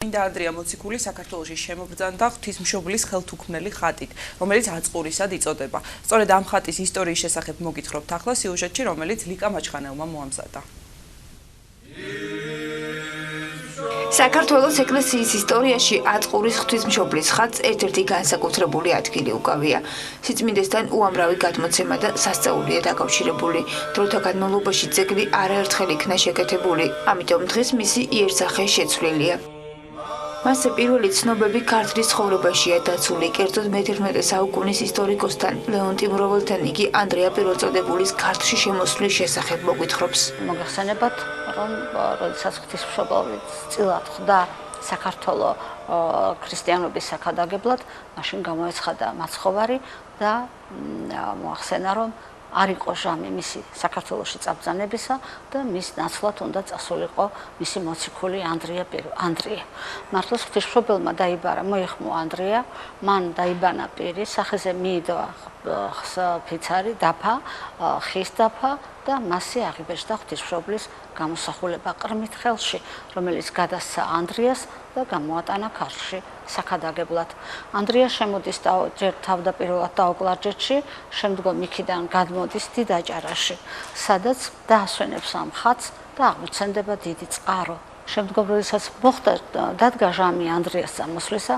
მინდა ანდრია მოციქული საქართველოში შემობრძანდა ღვთისმშობლის ხელთუქმნელი ხატით, რომელიც აწყურისად იწოდება. სწორედ ამ ხატის ისტორიის შესახებ მოგითხრობთ ახლა სიუჟეტში, რომელიც ლიკა მაჩხანელმა მოამზადა. საქართველოს ეკლესიის ისტორიაში აწყურის ღვთისმშობლის ხატს ერთ-ერთი განსაკუთრებული ადგილი უკავია. სიწმინდესთან უამრავი გადმოცემა და სასწაულია დაკავშირებული. დროთა განმავლობაში ძეგლი არაერთხელ იქნა შეკეთებული, ამიტომ დღეს მისი იერსახე შეცვლილია. მასზე პირველი ცნობები ქართლის ცხოვრებაშია დაცული, კერძოდ მე-11 საუკუნის ისტორიკოსთან ლეონტი მროველთან იგი ანდრია პირველწოდებულის ქართლში შემოსვლის შესახებ მოგვითხრობს. მოგახსენებათ, რომ როდესაც ღვთისმშობლის წილად ხვდა საქართველოს ქრისტიანობის საქადაგებლად, მაშინ გამოეცხადა მაცხოვარი და მოახსენა, რომ არ იყო ჟამი მისი საქართველოში წაბრძანებისა და მის ნაცვლად უნდა წასულიყო მისი მოციქული ანდრია. მართლაც ღვთისმშობელმა დაიბარა, მოიხმო ანდრია, მან დაიბანა პირი, სახეზე მიიდვა ფიცარი, დაფა, ხის დაფა და მასზე აღიბეჭდა ღვთისმშობლის გამოსახულება ყრმით ხელში, რომელიც გადასცა ანდრიას და გამოატანა ქართლში საქადაგებლად. ანდრია შემოდის ჯერ თავდაპირველად დაოკლარჯეთში, შემდგომ იქიდან გადმოდის დიდ აჭარაში, სადაც დაასვენებს ამ ხატს და აღმოცენდება დიდი წყარო. შემდგომ როდესაც მოხდა დადგა ჟამი ანდრიას წამოსვლისა,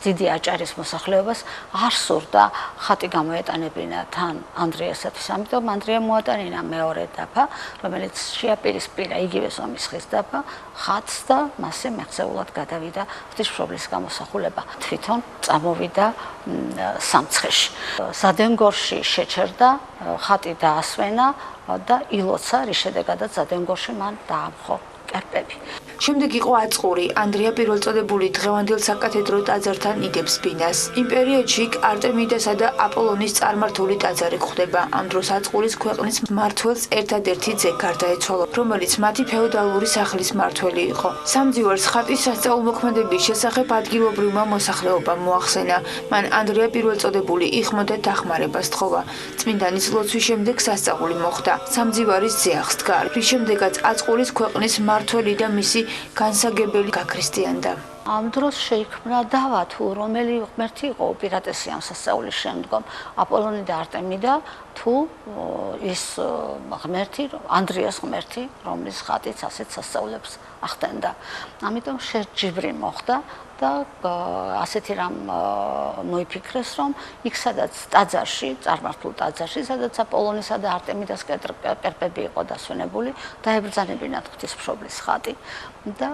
დიდი აჭარის მოსახლეობას არ სურდა ხატი გამოეტანებინა თან ანდრიასათვის, ამიტომ ანდრია მოატანინა მეორე დაფა, რომელიც შეაპირისპირა იგივე ზომის ხის დაფა, ხატს და მასზე მեղზეულად გადავიდა ღვთისმშობლის გამოსახულება. თვითონ წამოვიდა სამცხეში. ზადენგორში შეჩერდა, ხატი დაასვენა და ილოცა, რის შედეგადაც ზადენგორში მან დაამხო კერპები. შემდეგ იყო აწყური, ანდრია პირველწოდებული დღევანდელ საკათედრო ტაძართან იდებს ბინას. იმ პერიოდში არტემიდასა და აპოლონის წარმართული ტაძარი გვხვდება. ამ დროს აწყურის ქვეყნის მმართველს ერთადერთი ძე გარდაეცვალა, რომელიც მათი ფეოდალური სახლის მმართველი იყო. სამძივარს ხატის სასწაულმოქმედების შესახებ ადგილობრივმა მოსახლეობამ მოახსენა. მან ანდრია პირველწოდებული იხმოდა დახმარებას თხოვა. წმინდანის ლოცვის შემდეგ სასწაული მოხდა. სამძივარის ძე აღს დგა, რის შემდეგაც აწყურის ქვეყნის მმართველი და მისი განსაგებელი გაქრისტიანდა. ამ დროს შეიქმნა დავა თუ რომელი ღმერთი იყო უპირატესი ამ სასწაულის შემდგომ, აპოლონი და არტემიდა თუ ის ღმერთი, ანდრიას ღმერთი, რომლის ხატიც ასეთ სასწაულებს ახდენდა. ამიტომ შეჯიბრი მოხდა და ასეთი რამ მოიფიქრეს, რომ იქ სადაც ტაძარში, წარმართულ ტაძარში, სადაც აპოლონისა და არტემიდას კერპები იყო დასვენებული, დაებრძანებინათ ღვთისმშობლის ხატი და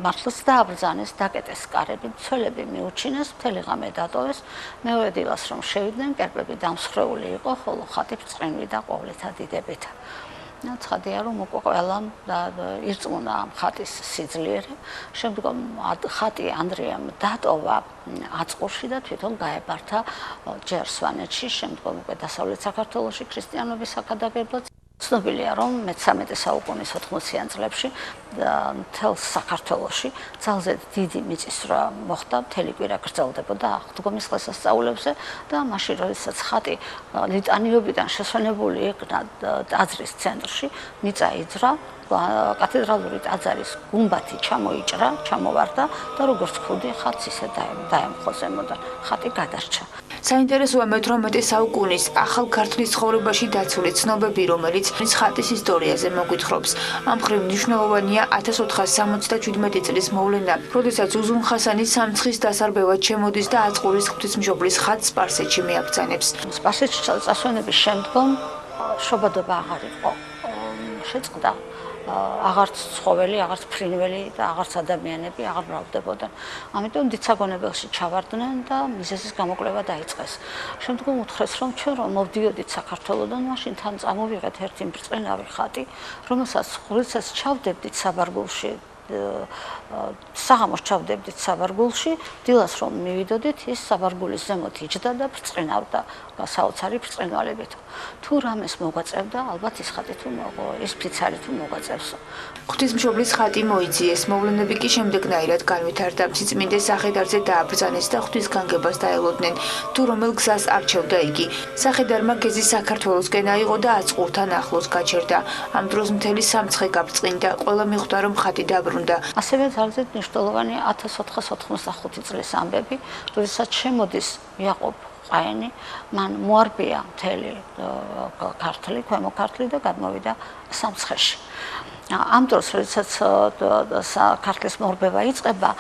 მართლაც დააბრძანეს, დაკეტეს კარები, მცველები მიუჩინეს, მთელი ღამე დატოვეს. მეორე დილას რომ შევიდნენ, კერპები დამსხრეული იყო, ხოლო ხატი ბრწყინვიდა ყოვლეთა დიდებით. ცხადია, რომ უკვე ყველამ ირწმუნა ამ ხატის სიძლიერე. შემდგომ ხატი ანდრიამ დატოვა აწყურში და თვითონ გაებართა ჯერ სვანეთში, შემდგომ უკვე დასავლეთ საქართველოში ქრისტიანობის საქადაგებლად. ცნობილია, რომ მე-13 საუკუნის 80-იან წლებში მთელ საქართველოში ძალზე დიდი მიწისძვრა მოხდა, მთელი კვირა გრძელდებოდა აღდგომის დღესასწაულებზე და მაშინ, როდესაც ხატი ლიტანიობიდან შესვენებული იქნა ტაძრის ცენტრში, მიწა იძრა, კათედრალური ტაძარის გუმბათი ჩამოიჭრა, ჩამოვარდა და როგორც ხუდი ხატს ისე დაემხო ზემოდან. ხატი გადარჩა. საინტერესოა მე-18 საუკუნის ახალ ქართლის ცხოვრებაში დაცული ცნობები, რომელიც ხატის ისტორიაზე მოგვითხრობს. ამ მხრივ მნიშვნელოვანია 1477 წლის მოვლენა, როდესაც უზუნ ხასანი სამცხის დასარბევად შემოდის და აწყურის ღვთისმშობლის ხატს სპარსეთში მიაბრძანებს. სპარსეთში წასვენების შემდგომ შობადობა აღარ იყო შეწყდა. აღარც ცხოველი, აღარც ფრინველი და აღარც ადამიანები აღარ მრავლდებოდნენ. ამიტომ დიდსაგონებელში ჩავარდნენ და მიზეზის გამოკვლევა დაიწყეს. შემდგომ უთხრეს, რომ ჩვენ რომ მოვდიოდით საქართველოდან, მაშინ თან წამოვიღეთ ერთი ბრწყინავი ხატი, რომელსაც ჩავდებდით საბარგულში, საღამოს ჩავდებდით საბარგულში, დილას რომ მივიდოდით, ის საბარგულის ზემოთ იჯდა და ბრწყინავდა საოცარი ბრწყინვალებით. თუ რამეს მოგვაწევდა, ალბათ ის ხატი თუ ის ფიცარი თუ მოგვაწევსო. ღვთისმშობლის ხატი მოიძიეს, მოვლენები კი შემდეგნაირად განვითარდა. სიწმინდეს სახედარზე დააბრძანეს და ღვთისგანგებას დაელოდნენ. თუ რომელ გზას არჩევდა იგი, სახედარმა გეზი საქართველოსკენ აიღო და აწყურთან ახლოს გაჩერდა. ამ დროს მთელი სამცხე გაბრწყინდა, ყველა მიხვდა, რომ ხატი დაბრუნდა. დაბრუნდა. ასევე ძალზედ მნიშვნელოვანი 1485 წლის ამბები, როდესაც შემოდის იაკობ ყაენი, მან მოარბია მთელი ქართლი, ქვემო ქართლი და გადმოვიდა სამცხეში. ამ დროს, როდესაც ქართლის მორბება იწყება,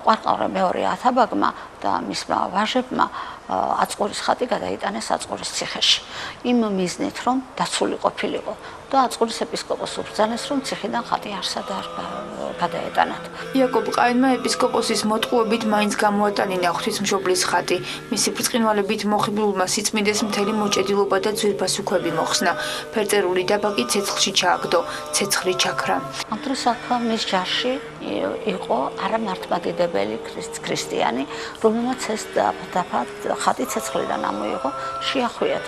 ყვარყავრე მეორე ათაბაგმა და მისმა ვაჟებმა აწყურის ხატი გადაიტანეს აწყურის ციხეში. იმ მიზნით, რომ დაცული ყოფილიყო და აწყურის ეპისკოპოსს უბრძანეს, რომ ციხიდან ხატი არსად არ გადაეტანათ. იაკობ ყაენმა ეპისკოპოსის მოტყუებით მაინც გამოატანინა ღვთისმშობლის ხატი. მისი ბრწყინვალებით მოხიბლულმა სიწმინდეს მთელი მოჭედილობა და ძვირფასუქვები მოხსნა. ფერწერული დაბა კი ცეცხლში ჩააგდო, ცეცხლი ჩაქრა. ამ დროს აქ მის ჯარში იყო არა მართლმადიდებელი ქრისტიანი, რომელმაც ეს ხატი ცეცხლიდან ამოიღო, შეახვია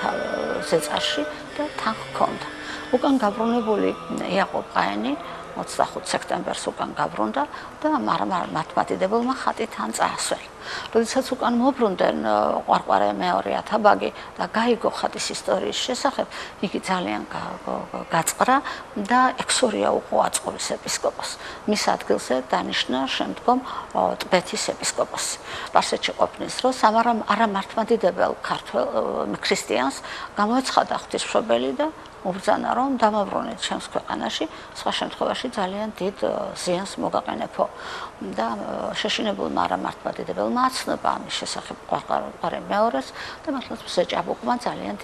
ზეწარში და თან ჰქონდა. უკან გაბრუნებული იაკობ ყაენი 25 სექტემბერს უკან გაბრუნდა და მართლმადიდებელმა ხატი თან წაასველა. როდესაც უკან მობრუნდნენ ყვარყვარე მეორე ათაბაგი და გაიგო ხატის ისტორიის შესახებ, იგი ძალიან გაწყრა და ექსორია უყო აწყურის ეპისკოპოსს. მის ადგილზე დანიშნა შემდგომ ტბეთის ეპისკოპოსი. სპარსეთში ყოფნის დროს არა მართლმადიდებელ ქართველ ქრისტიანს გამოეცხადა ღვთისმშობელი და უბრძანა, რომ დამაბრუნეთ ჩემს ქვეყანაში, სხვა შემთხვევაში ძალიან დიდ ზიანს მოგაყენებო. და შეშინებულმა არა მართლმადიდებელმა აცნობა ამის შესახებ ყვარყვარე მეორეს და მართლაც ჭაბუკმა ძალიან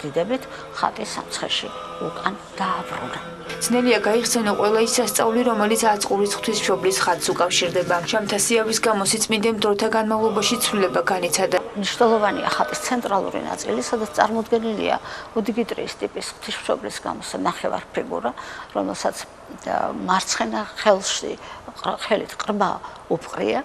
დიდებით ხატი სამცხეში უკან დააბრუნა. ძნელია გაიხსენო ყველა ის სასწაული, რომელიც აწყურის ღვთისმშობლის ხატს უკავშირდება. შამთა სიავის გამო სიწმინდემ დროთა განმავლობაში ცვლილება განიცადა. მნიშვნელოვანია ხატის ცენტრალური ნაწილი, სადაც წარმოდგენილია უდიგიტრიის ტიპის ღვთისმშობლის გამოსა ნახევარ ფიგურა, რომელსაც მარცხენა ხელით ყრმა უფყრია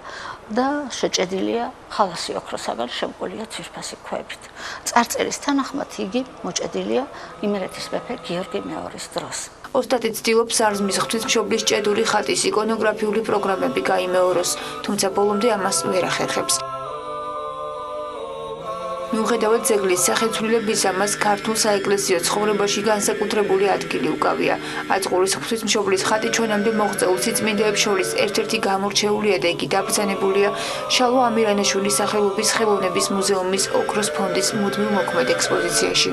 და შეჭედილია ხალასი ოქროსაგან შემკულია ძვირფასი ქვებით. წარწერის თანახმად იგი მოჭედილია იმერეთის მეფე გიორგი მეორის დროს. ოსტატი ცდილობს სარზმის ღვთისმშობლის ჭედური ხატის იკონოგრაფიული პროგრამები გაიმეოროს, თუმცა ბოლომდე ამას ვერ ახერხებს. მიუხედავად ძეგლის სახეცვლილებისა, მას ქართულ საეკლესიო ცხოვრებაში განსაკუთრებული ადგილი უკავია. აწყურის ღვთისმშობლის ხატი ჩვენამდე მოღწეულ სიწმინდეებს შორის ერთ-ერთი გამორჩეულია და იგი დაბრძანებულია შალვა ამირანაშვილის სახელობის ხელოვნების მუზეუმის ოქროს ფონდის მუდმივ მოქმედ ექსპოზიციაში.